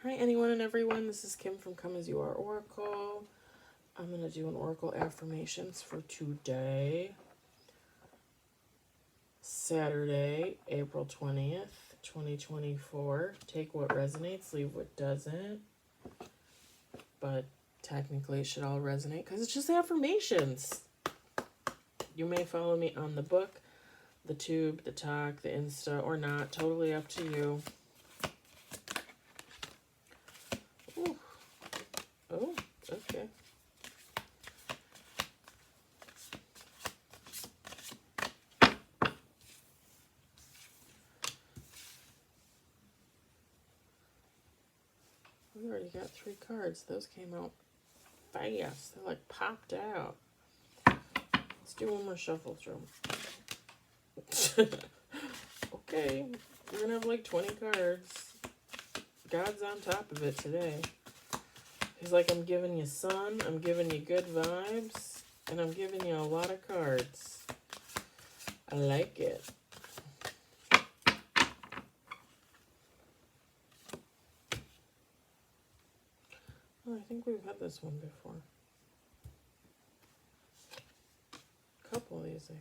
Hi, anyone and everyone. This is Kim from Come As You Are Oracle. I'm going to do an Oracle Affirmations for today, Saturday, April 20th, 2024. Take what resonates, leave what doesn't. But technically it should all resonate because it's just affirmations. You may follow me on the book, the tube, the talk, the Insta, or not. Totally up to you. Ooh. Oh, okay. We already got 3 cards. Those came out fast. They like popped out. Let's do one more shuffle through. Okay, we're gonna have like 20 cards. God's on top of it today. He's like, I'm giving you sun, I'm giving you good vibes, and I'm giving you a lot of cards. I like it. Oh, I think we've had this one before. A couple of these, I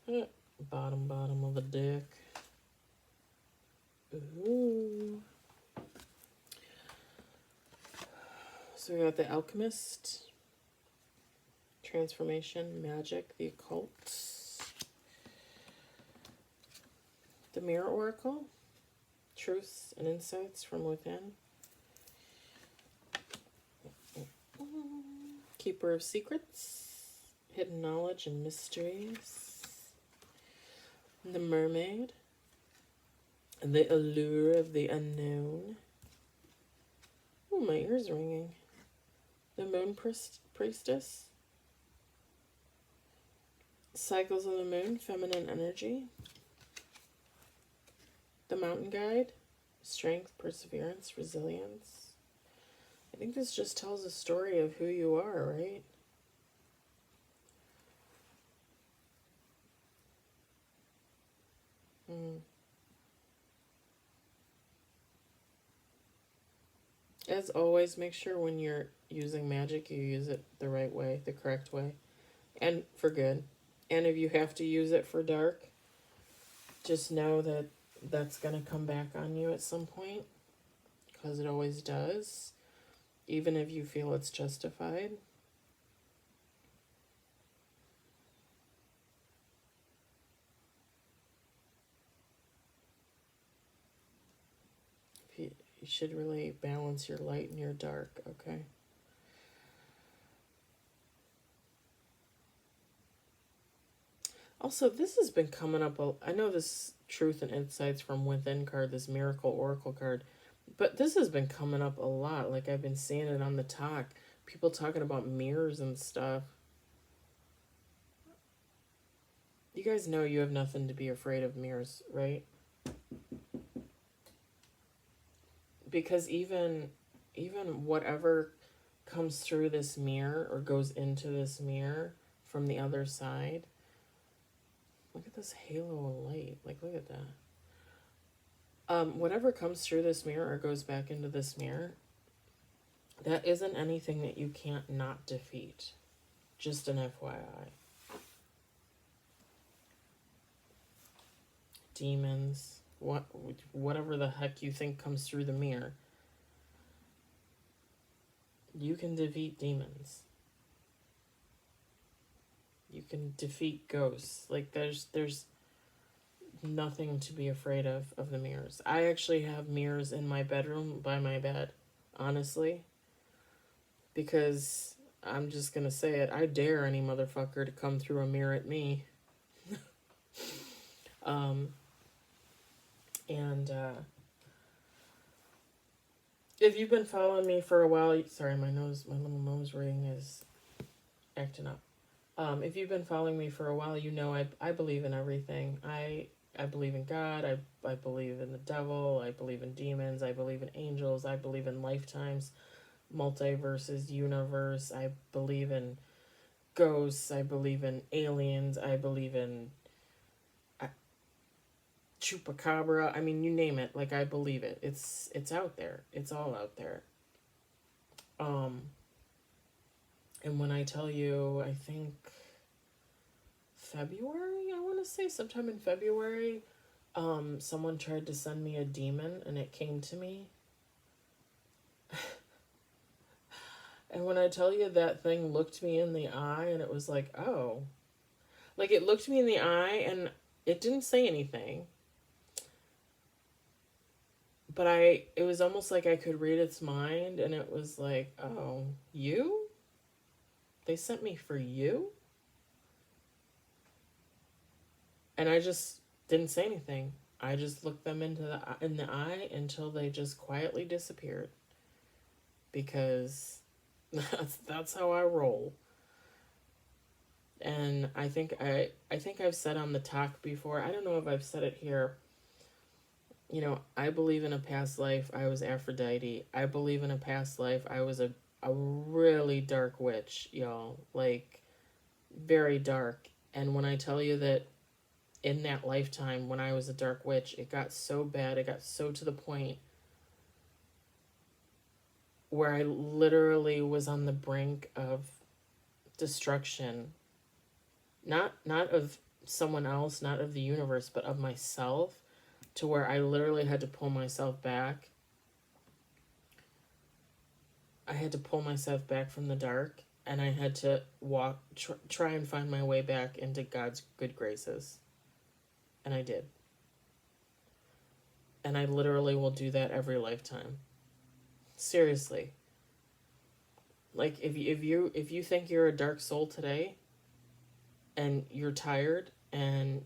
think. Bottom of the deck. Ooh. So we got the Alchemist, Transformation, Magic, the Occult, the Mirror Oracle, Truths and Insights from Within, Keeper of Secrets, Hidden Knowledge and Mysteries, the Mermaid, the Allure of the Unknown. Oh, my ear's ringing. The Moon Priestess, Cycles of the Moon, Feminine Energy, the Mountain Guide, Strength, Perseverance, Resilience. I think this just tells a story of who you are, right? As always, make sure when you're using magic, you use it the right way, the correct way, and for good. And if you have to use it for dark, just know that that's going to come back on you at some point, because it always does, even if you feel it's justified. You should really balance your light and your dark, okay? Also, this has been coming up. I know this Truth and Insights from Within card, this Miracle Oracle card, but this has been coming up a lot. Like, I've been seeing it on the talk. People talking about mirrors and stuff. You guys know you have nothing to be afraid of mirrors, right? Because even whatever comes through this mirror or goes into this mirror from the other side, look at this halo of light. Like, look at that. Whatever comes through this mirror or goes back into this mirror, that isn't anything that you can't not defeat. Just an FYI. Demons, whatever the heck you think comes through the mirror, you can defeat demons. You can defeat ghosts. Like, there's nothing to be afraid of the mirrors. I actually have mirrors in my bedroom by my bed, honestly, because I'm just gonna say it, I dare any motherfucker to come through a mirror at me. If you've been following me for a while, sorry, my little nose ring is acting up. If you've been following me for a while, you know I believe in everything. I believe in God. I believe in the devil. I believe in demons. I believe in angels. I believe in lifetimes, multiverses, universe. I believe in ghosts. I believe in aliens. I believe in chupacabra. I mean, you name it. Like, I believe it. It's out there. It's all out there. Um, and when I tell you, I think February, I want to say sometime in February, someone tried to send me a demon and it came to me. And when I tell you that thing looked me in the eye and it was like, oh, like it looked me in the eye and it didn't say anything. But it was almost like I could read its mind and it was like, oh, you? They sent me for you? And I just didn't say anything. I just looked them in the eye until they just quietly disappeared. Because that's how I roll. And I think I've said on the talk before, I don't know if I've said it here. You know, I believe in a past life I was Aphrodite. I believe in a past life I was a really dark witch, y'all. Like, very dark. And when I tell you that in that lifetime when I was a dark witch, it got so bad, it got so to the point where I literally was on the brink of destruction. Not of someone else, not of the universe, but of myself, to where I literally had to pull myself back. I had to pull myself back from the dark, and I had to try and find my way back into God's good graces. And I did. And I literally will do that every lifetime. Seriously. Like, if you think you're a dark soul today, and you're tired, and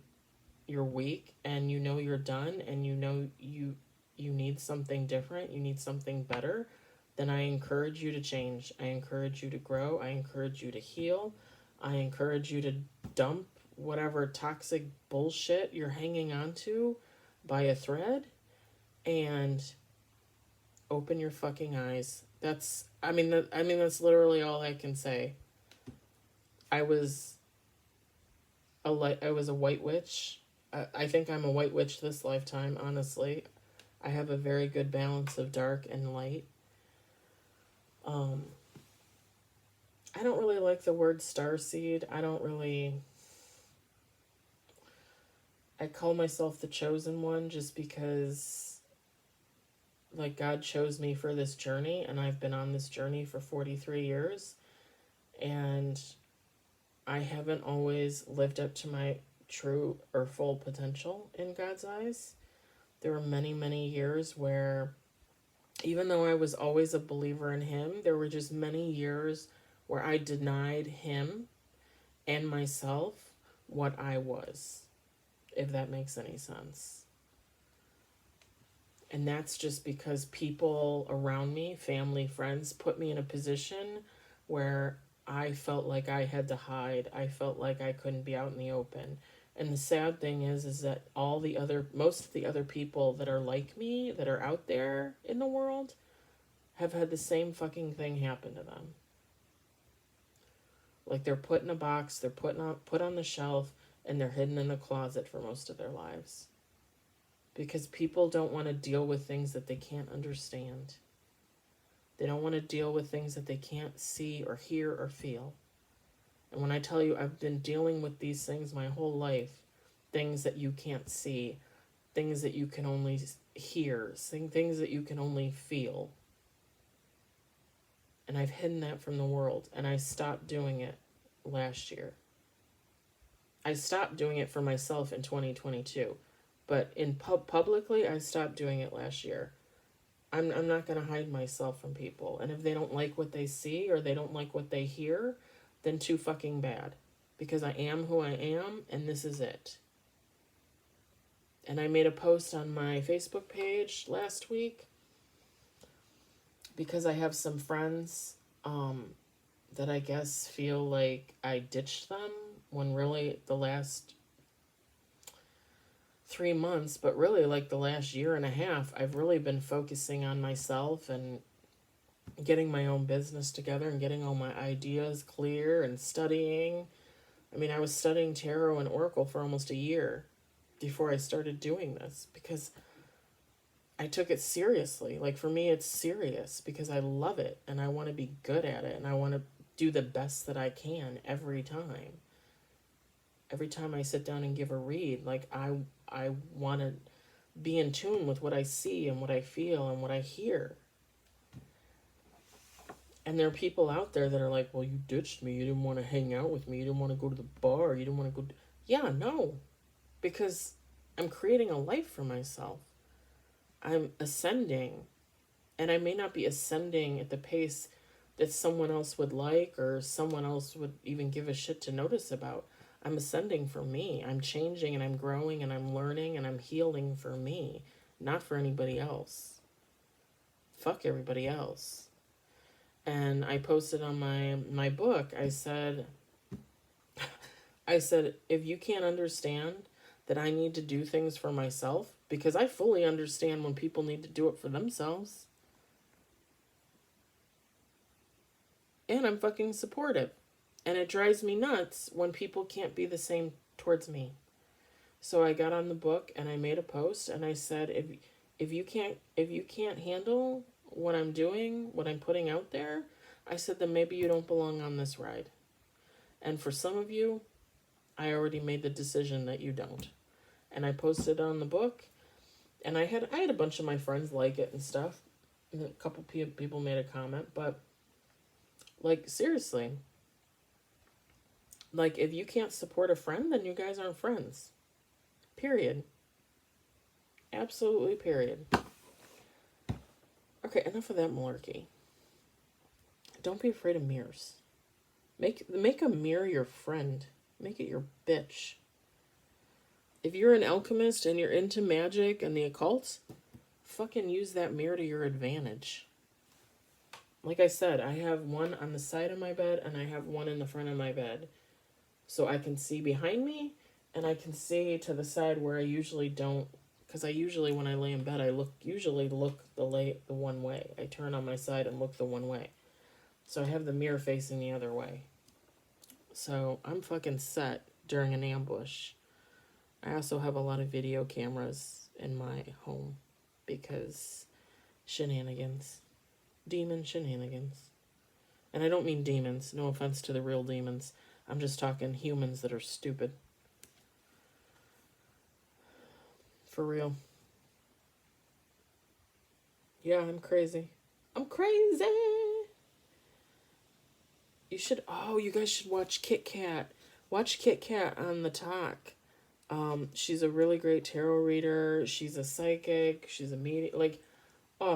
you're weak, and you know you're done, and you know you need something different, you need something better, then I encourage you to change. I encourage you to grow. I encourage you to heal. I encourage you to dump whatever toxic bullshit you're hanging on to by a thread and open your fucking eyes. That's literally all I can say. I was a white witch. I think I'm a white witch this lifetime, honestly. I have a very good balance of dark and light. I don't really like the word starseed. I call myself the chosen one just because, like, God chose me for this journey, and I've been on this journey for 43 years, and I haven't always lived up to my true or full potential in God's eyes. There were many, many years where, even though I was always a believer in Him, there were just many years where I denied Him and myself what I was, if that makes any sense. And that's just because people around me, family, friends, put me in a position where I felt like I had to hide. I felt like I couldn't be out in the open. And the sad thing is that most of the other people that are like me, that are out there in the world, have had the same fucking thing happen to them. Like, they're put in a box, they're put on the shelf, and they're hidden in a closet for most of their lives. Because people don't want to deal with things that they can't understand. They don't want to deal with things that they can't see or hear or feel. And when I tell you I've been dealing with these things my whole life, things that you can't see, things that you can only hear, things that you can only feel. And I've hidden that from the world, and I stopped doing it last year. I stopped doing it for myself in 2022, but in publicly, I stopped doing it last year. I'm not going to hide myself from people, and if they don't like what they see or they don't like what they hear, then too fucking bad, because I am who I am, and this is it. And I made a post on my Facebook page last week because I have some friends that I guess feel like I ditched them, when really the last 3 months, but really like the last year and a half, I've really been focusing on myself and getting my own business together and getting all my ideas clear and studying. I mean, I was studying tarot and oracle for almost a year. before I started doing this, because I took it seriously. Like, for me, it's serious because I love it and I want to be good at it and I want to do the best that I can every time. Every time I sit down and give a read, like, I want to be in tune with what I see and what I feel and what I hear. And there are people out there that are like, well, you ditched me. You didn't want to hang out with me. You didn't want to go to the bar. You didn't want to go. Yeah, no. Because I'm creating a life for myself. I'm ascending. And I may not be ascending at the pace that someone else would like or someone else would even give a shit to notice about. I'm ascending for me. I'm changing and I'm growing and I'm learning and I'm healing for me, not for anybody else. Fuck everybody else. And I posted on my book, I said, if you can't understand that I need to do things for myself, because I fully understand when people need to do it for themselves. And I'm fucking supportive. And it drives me nuts when people can't be the same towards me. So I got on the book and I made a post and I said, if you can't handle what I'm doing, what I'm putting out there, I said, then maybe you don't belong on this ride. And for some of you, I already made the decision that you don't. And I posted on the book, and I had a bunch of my friends like it and stuff. And a couple people made a comment, but like, seriously, like, if you can't support a friend, then you guys aren't friends. Period. Absolutely, period. Okay, enough of that malarkey. Don't be afraid of mirrors. Make a mirror your friend. Make it your bitch. If you're an alchemist and you're into magic and the occult, fucking use that mirror to your advantage. Like I said, I have one on the side of my bed and I have one in the front of my bed. So I can see behind me and I can see to the side where I usually don't. Because I usually, when I lay in bed, I usually look the one way. I turn on my side and look the one way. So I have the mirror facing the other way. So I'm fucking set during an ambush. I also have a lot of video cameras in my home because shenanigans. Demon shenanigans. And I don't mean demons. No offense to the real demons. I'm just talking humans that are stupid. For real. Yeah, I'm crazy. I'm crazy. You guys should watch Kit Kat. Watch Kit Kat on the talk. She's a really great tarot reader. She's a psychic. She's a medium.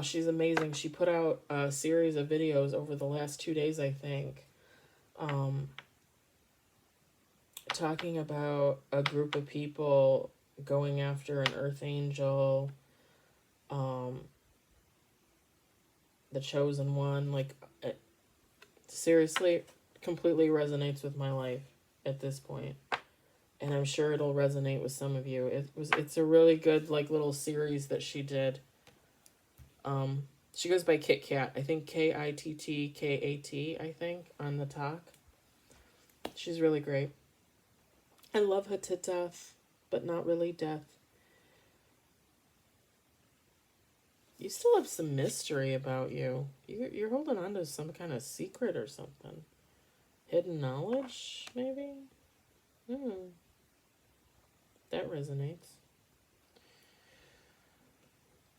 She's amazing. She put out a series of videos over the last 2 days, I think. Talking about a group of people going after an earth angel. The chosen one. It seriously completely resonates with my life at this point. And I'm sure it'll resonate with some of you. It's a really good little series that she did. She goes by Kit Kat. I think KITTKAT, I think, on the talk. She's really great. I love her to death, but not really death. You still have some mystery about you. You're holding on to some kind of secret or something. Hidden knowledge, maybe? That resonates.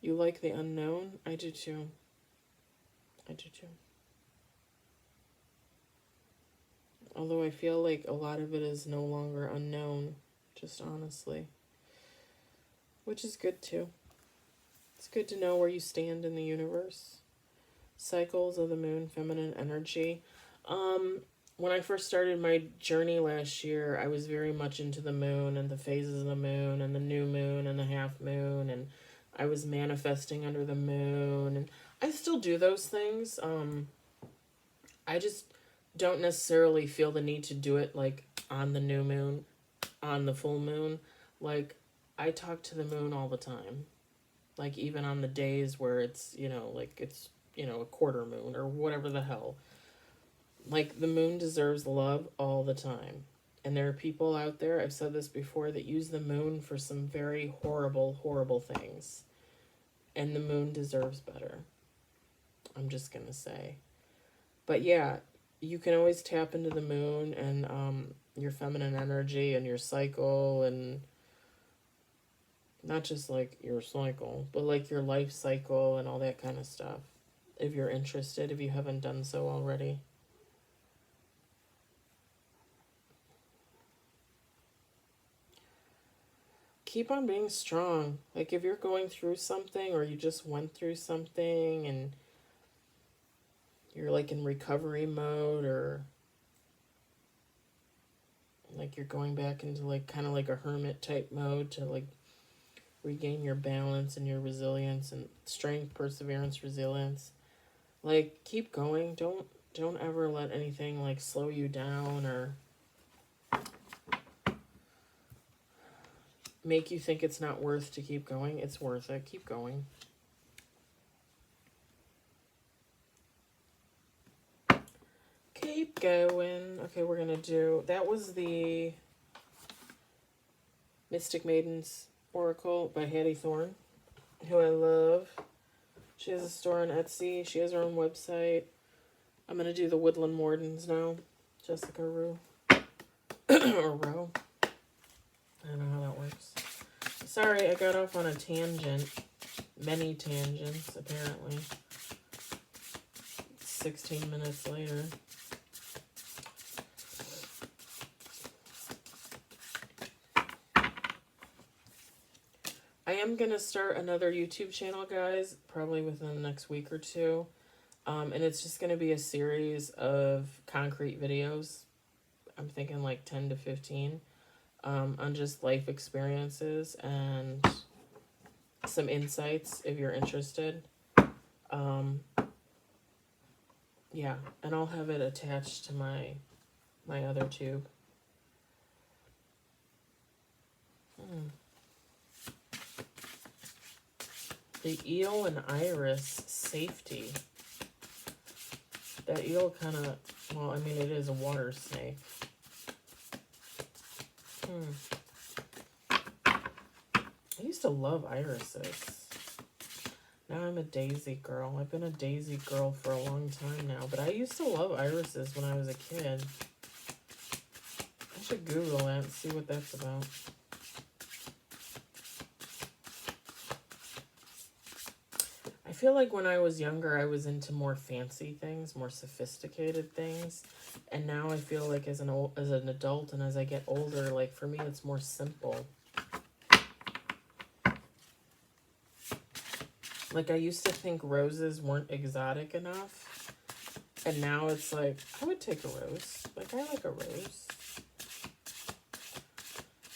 You like the unknown? I do too. Although I feel like a lot of it is no longer unknown, just honestly. Which is good too. It's good to know where you stand in the universe. Cycles of the moon, feminine energy. When I first started my journey last year, I was very much into the moon and the phases of the moon and the new moon and the half moon, and I was manifesting under the moon, and I still do those things. I just don't necessarily feel the need to do it on the new moon, on the full moon. I talk to the moon all the time. Even on the days where it's, it's, a quarter moon or whatever the hell. The moon deserves love all the time. And there are people out there, I've said this before, that use the moon for some very horrible, horrible things. And the moon deserves better. I'm just going to say. But yeah, you can always tap into the moon and your feminine energy and your cycle, and not just like your cycle, but like your life cycle and all that kind of stuff. If you're interested, if you haven't done so already. Keep on being strong. Like if you're going through something, or you just went through something and you're like in recovery mode, or like you're going back into like kind of like a hermit type mode to like regain your balance and your resilience and strength, perseverance, resilience. Like keep going. Don't ever let anything like slow you down or make you think it's not worth to keep going. It's worth it. Keep going. Keep going. Okay, we're going to do... That was the Mystic Maidens Oracle by Hattie Thorne, who I love. She has a store on Etsy. She has her own website. I'm going to do the Woodland Wardens now. Jessica Rue. Or Rowe. I don't know how that works. Sorry, I got off on a tangent. Many tangents, apparently. 16 minutes later. I am going to start another YouTube channel, guys, probably within the next week or two. And it's just going to be a series of concrete videos. I'm thinking like 10 to 15. On just life experiences and some insights if you're interested. Yeah, and I'll have it attached to my other tube. The eel and iris safety. That eel kind of, well, I mean, it is a water snake. I used to love irises. Now I'm a daisy girl. I've been a daisy girl for a long time now, but I used to love irises when I was a kid. I should Google that and see what that's about. I feel like when I was younger, I was into more fancy things, more sophisticated things. And now I feel like as an adult and as I get older, like for me, it's more simple. Like I used to think roses weren't exotic enough. And now it's like, I would take a rose. Like I like a rose.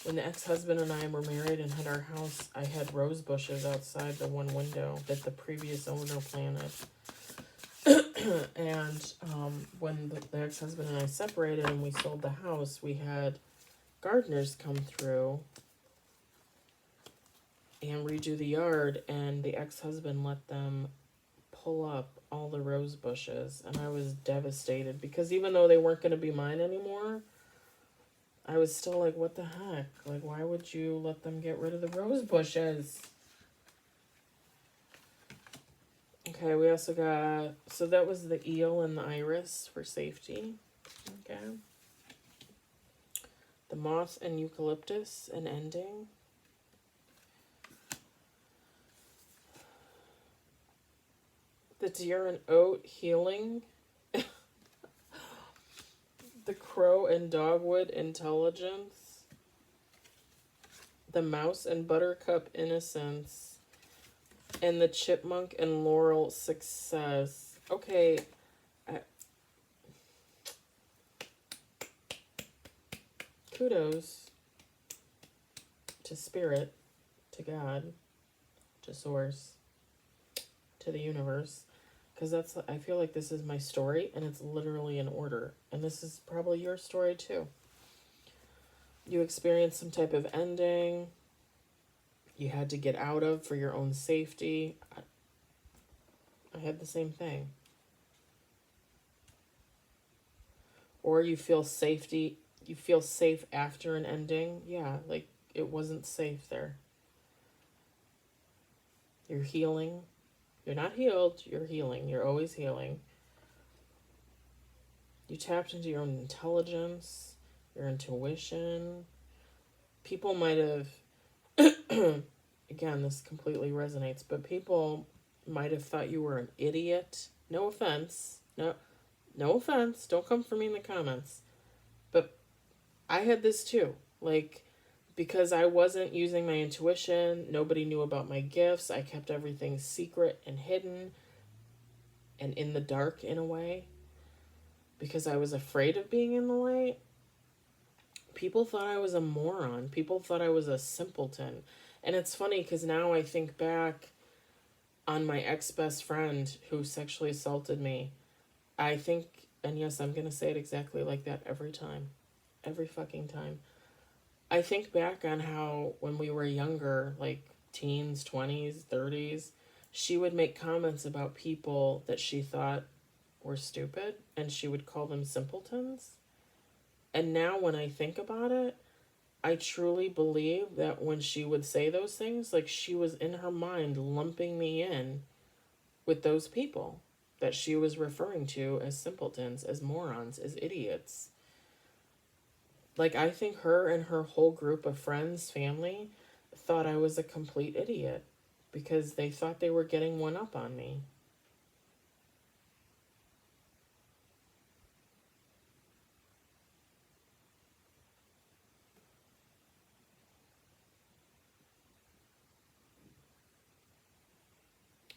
When the ex-husband and I were married and had our house, I had rose bushes outside the one window that the previous owner planted. And when the ex-husband and I separated and we sold the house, we had gardeners come through and redo the yard, and the ex-husband let them pull up all the rose bushes, and I was devastated because even though they weren't going to be mine anymore, I was still like, what the heck? Like, why would you let them get rid of the rose bushes? Okay, we also got, so that was the eel and the iris for safety. Okay. The moss and eucalyptus, an ending. The deer and oat, healing. The crow and dogwood, intelligence. The mouse and buttercup, innocence. And the chipmunk and laurel, success. Okay. Kudos to Spirit, to God, to Source, to the universe. Because that's, I feel like this is my story, and it's literally in order. And this is probably your story, too. You experienced some type of ending you had to get out of for your own safety. I had the same thing. Or you feel safety You feel safe after an ending. Yeah, like it wasn't safe there. You're healing. You're not healed, you're healing. You're always healing. You tapped into your own intelligence, your intuition. People might have, again, this completely resonates, but people might have thought you were an idiot. No offense. No offense. Don't come for me in the comments. But I had this too. Like, because I wasn't using my intuition, nobody knew about my gifts. I kept everything secret and hidden and in the dark in a way because I was afraid of being in the light. People thought I was a moron. People thought I was a simpleton. And it's funny because now I think back on my ex-best friend who sexually assaulted me. I think, and yes, I'm going to say it exactly like that every time. Every fucking time. I think back on how when we were younger, like teens, 20s, 30s, she would make comments about people that she thought were stupid and she would call them simpletons. And now when I think about it, I truly believe that when she would say those things, like she was in her mind lumping me in with those people that she was referring to as simpletons, as morons, as idiots. Like, I think her and her whole group of friends, family, thought I was a complete idiot because they thought they were getting one up on me.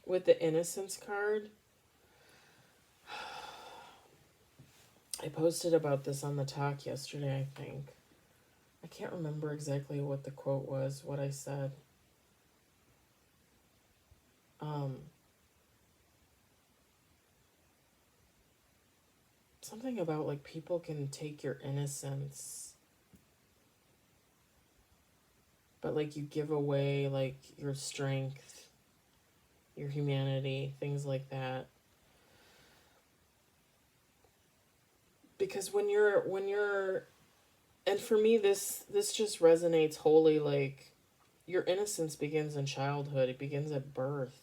With the innocence card, I posted about this on the talk yesterday, I think. I can't remember exactly what the quote was, what I said. Something about like people can take your innocence, but like you give away like your strength, your humanity, things like that. Because when you're and for me this just resonates wholly, like your innocence begins in childhood. It begins at birth.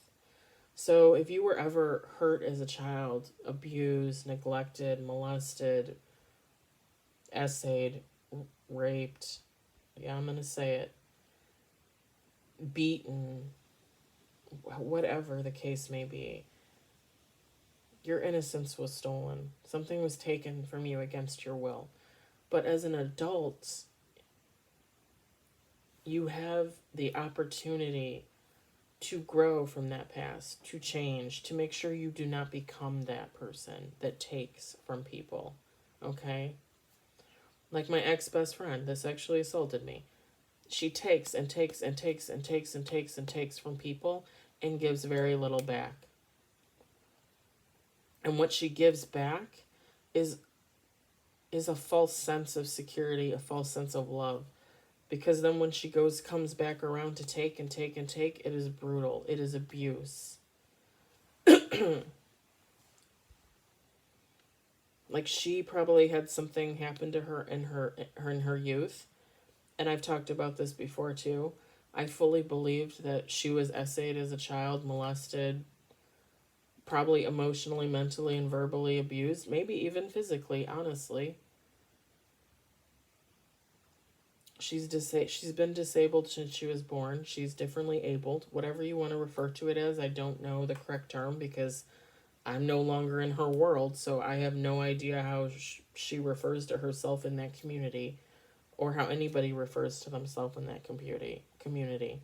So if you were ever hurt as a child, abused, neglected, molested, essayed, raped, yeah, I'm going to say it, beaten, whatever the case may be, your innocence was stolen. Something was taken from you against your will. But as an adult, you have the opportunity to grow from that past, to change, to make sure you do not become that person that takes from people. Okay? Like my ex-best friend that sexually assaulted me. She takes and takes and takes and takes and takes and takes from people and gives very little back. And what she gives back is a false sense of security, a false sense of love. Because then when she comes back around to take and take and take, it is brutal. It is abuse. Like she probably had something happen to her in her youth. And I've talked about this before too. I fully believed that she was essayed as a child, molested, probably emotionally, mentally, and verbally abused, maybe even physically, honestly. She's been disabled since she was born. She's differently abled, whatever you want to refer to it as. I don't know the correct term because I'm no longer in her world, so I have no idea how she refers to herself in that community or how anybody refers to themselves in that community.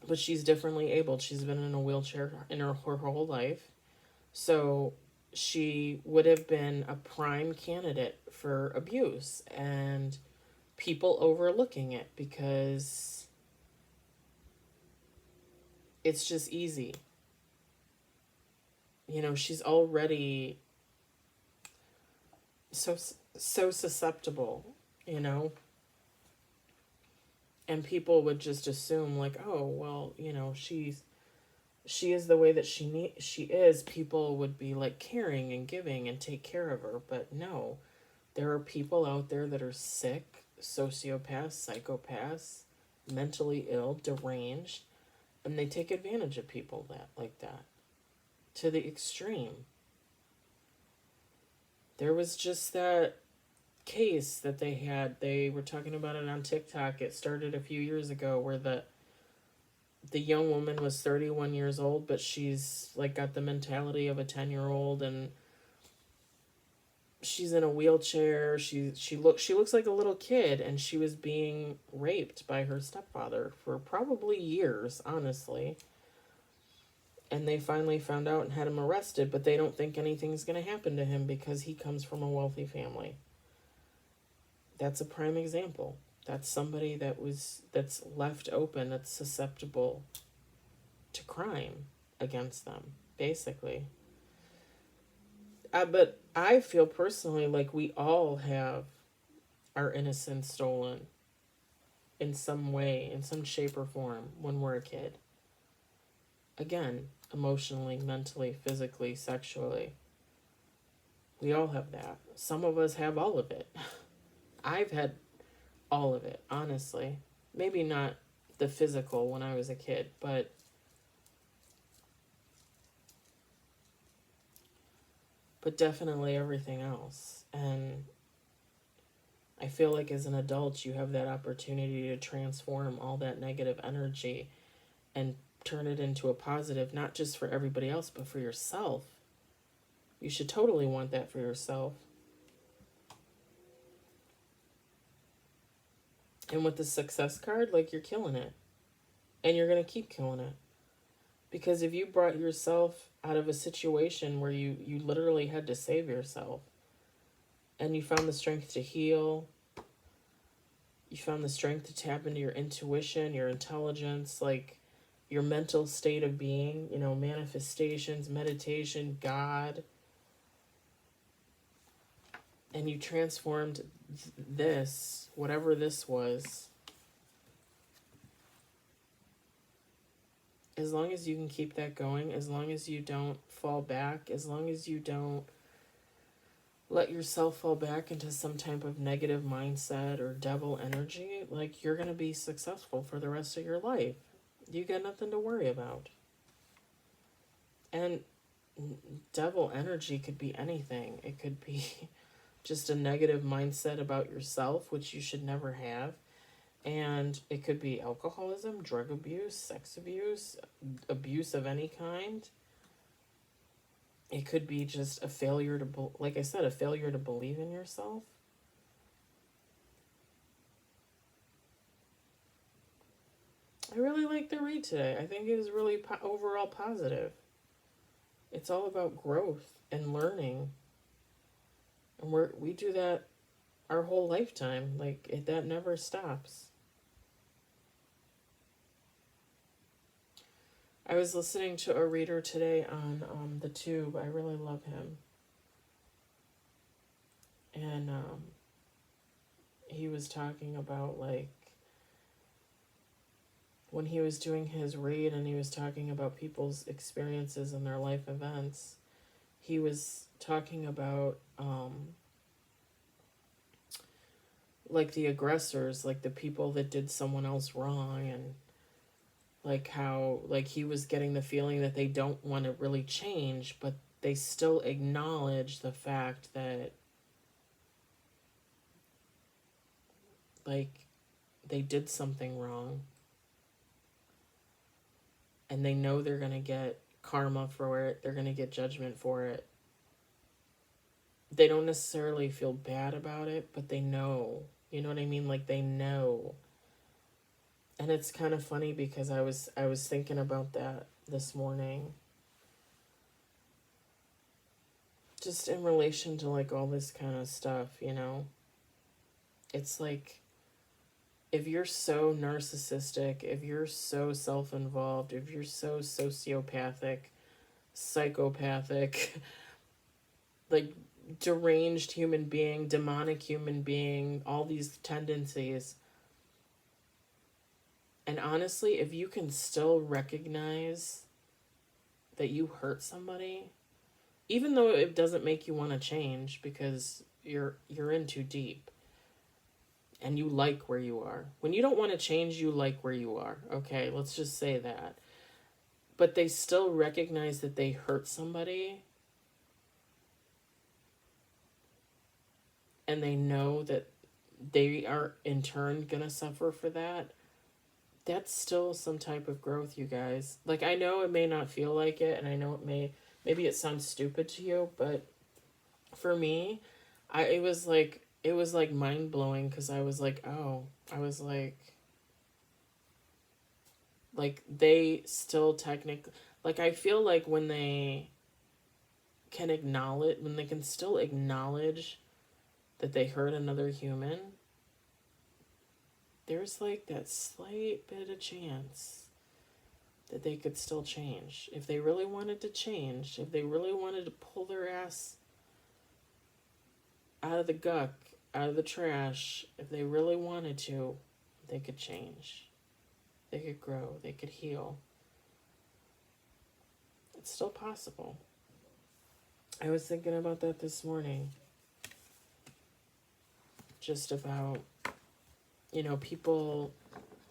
But she's differently abled. She's been in a wheelchair in her whole life. So she would have been a prime candidate for abuse and people overlooking it because it's just easy. You know, she's already so susceptible, you know, and people would just assume like, oh well, you know, she is the way that she is. People would be like caring and giving and take care of her, but no, There are people out there that are sick, sociopaths, psychopaths, mentally ill, deranged, and they take advantage of people that like that to the extreme. There was just that case that they were talking about it on TikTok. It started a few years ago where the young woman was 31 years old, but she's like got the mentality of a 10-year-old, and she's in a wheelchair. She looks like a little kid, and she was being raped by her stepfather for probably years, honestly. And they finally found out and had him arrested, but they don't think anything's going to happen to him because he comes from a wealthy family. That's a prime example. That's somebody that's left open, that's susceptible to crime against them, basically. But I feel personally like we all have our innocence stolen in some way, in some shape or form when we're a kid. Again, emotionally, mentally, physically, sexually. We all have that. Some of us have all of it. I've had all of it, honestly. Maybe not the physical when I was a kid, but definitely everything else. And I feel like as an adult, you have that opportunity to transform all that negative energy and turn it into a positive, not just for everybody else, but for yourself. You should totally want that for yourself. And with the success card, like, you're killing it. And you're going to keep killing it. Because if you brought yourself out of a situation where you literally had to save yourself, and you found the strength to heal, you found the strength to tap into your intuition, your intelligence, like your mental state of being, manifestations, meditation, God, and you transformed this, whatever this was, as long as you can keep that going, as long as you don't fall back, as long as you don't let yourself fall back into some type of negative mindset or devil energy, like, you're going to be successful for the rest of your life. You got nothing to worry about. And devil energy could be anything. It could be just a negative mindset about yourself, which you should never have. And it could be alcoholism, drug abuse, sex abuse, abuse of any kind. It could be just a failure to, like I said, a failure to believe in yourself. I really like the read today. I think it is really overall positive. It's all about growth and learning. And we do that our whole lifetime. Like, that never stops. I was listening to a reader today on the Tube. I really love him. And he was talking about, like, when he was doing his read and he was talking about people's experiences and their life events, he was talking about, like, the aggressors, like the people that did someone else wrong, and like how, like, he was getting the feeling that they don't want to really change, but they still acknowledge the fact that, like, they did something wrong, and they know they're going to get karma for it, they're going to get judgment for it. They don't necessarily feel bad about it, but they know. You know what I mean? Like, they know. And it's kind of funny because I was thinking about that this morning. Just in relation to, like, all this kind of stuff, It's like, if you're so narcissistic, if you're so self-involved, if you're so sociopathic, psychopathic, like, deranged human being, demonic human being, all these tendencies. And honestly, if you can still recognize that you hurt somebody, even though it doesn't make you want to change, because you're in too deep. And you like where you are. When you don't want to change, you like where you are. Okay, let's just say that. But they still recognize that they hurt somebody. And they know that they are in turn going to suffer for that. That's still some type of growth, you guys. Like, I know it may not feel like it, and I know maybe it sounds stupid to you, but for me, it was like mind blowing, because I was like, oh, I was like they still technically, like, I feel like when they can still acknowledge that they hurt another human, there's like that slight bit of chance that they could still change. If they really wanted to change, if they really wanted to pull their ass out of the guck, out of the trash, if they really wanted to, they could change. They could grow. They could heal. It's still possible. I was thinking about that this morning. Just about,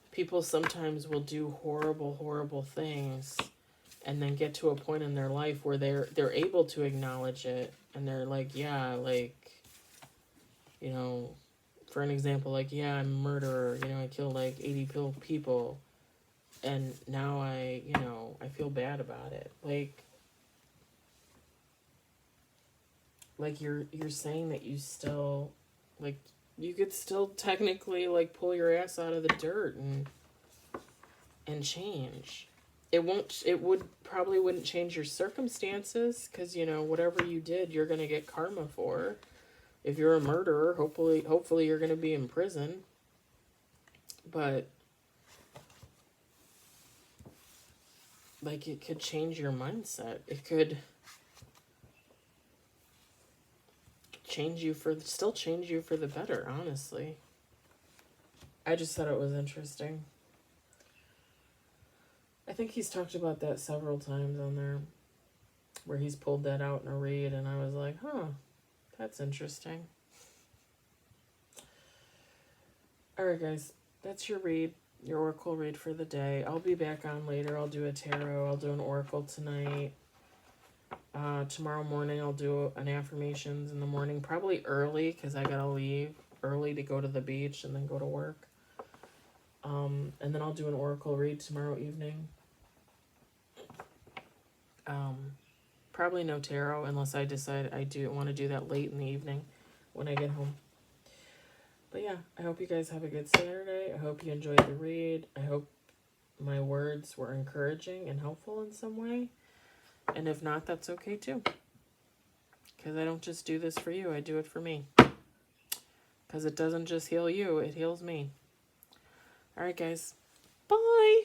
people sometimes will do horrible, horrible things and then get to a point in their life where they're able to acknowledge it, and they're like, yeah, like, for an example, like, yeah, I'm a murderer, I killed like 80 people, and now I feel bad about it. Like you're saying that you still, like, you could still technically, like, pull your ass out of the dirt and change. It probably wouldn't change your circumstances, because, whatever you did, you're going to get karma for. If you're a murderer, hopefully you're going to be in prison. But, like, it could change your mindset. It could still change you for the better, honestly. I just thought it was interesting. I think he's talked about that several times on there, where he's pulled that out in a read, and I was like, huh, that's interesting. Alright, guys, that's your read, your oracle read for the day. I'll be back on later. I'll do a tarot. I'll do an oracle tonight. Tomorrow morning I'll do an affirmations in the morning, probably early, because I gotta leave early to go to the beach and then go to work. And then I'll do an oracle read tomorrow evening. Probably no tarot, unless I decide I do want to do that late in the evening when I get home. But yeah, I hope you guys have a good Saturday. I hope you enjoyed the read. I hope my words were encouraging and helpful in some way. And if not, that's okay too. Because I don't just do this for you, I do it for me. Because it doesn't just heal you, it heals me. Alright, guys. Bye!